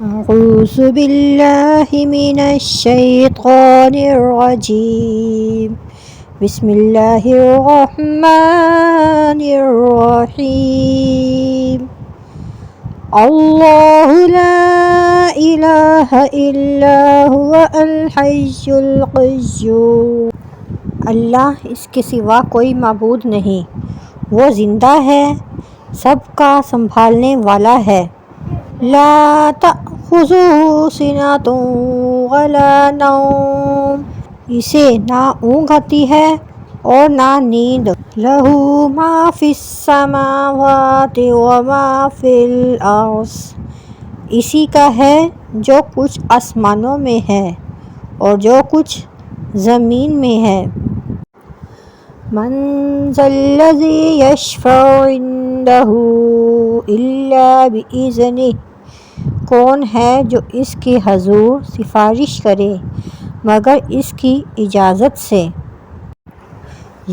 اعوذ باللہ من الشیطان الرجیم بسم اللہ الرحمن الرحیم اللہ لا الہ الا هو الحی القیوم۔ اللہ اس کے سوا کوئی معبود نہیں، وہ زندہ ہے، سب کا سنبھالنے والا ہے۔ لا تأخذہ سنۃ ولا نوم، اسے نہ اونگ آتی ہے اور نہ نیند۔ لہ ما فی السماوات وما فی الارض، اسی کا ہے جو کچھ آسمانوں میں ہے اور جو کچھ زمین میں ہے۔ من ذا الذی یشفع عندہ الا بإذنہ، کون ہے جو اس کے حضور سفارش کرے مگر اس کی اجازت سے۔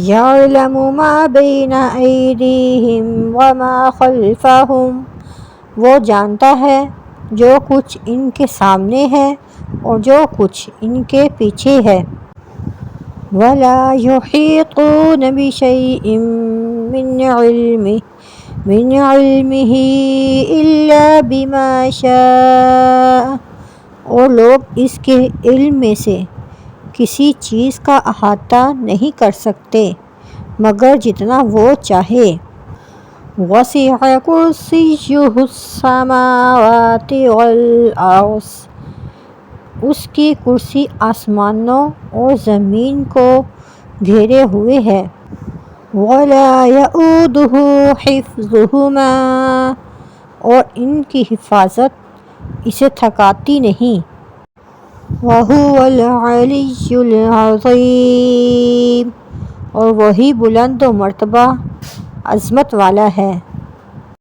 یعلم ما بین ایدیہم وما خلفہم، وہ جانتا ہے جو کچھ ان کے سامنے ہے اور جو کچھ ان کے پیچھے ہے۔ ولا یحیطون بشیء من علمہ الا بما شاء، اور لوگ اس کے علم میں سے کسی چیز کا احاطہ نہیں کر سکتے مگر جتنا وہ چاہے۔ وسع کرسیہ السماوات والارض، اس کی کرسی آسمانوں اور زمین کو گھیرے ہوئے ہے۔ ولا یؤودہ حفظہما، اور ان کی حفاظت اسے تھکاتی نہیں۔ وہو العلی العظیم، اور وہی بلند و مرتبہ عظمت والا ہے۔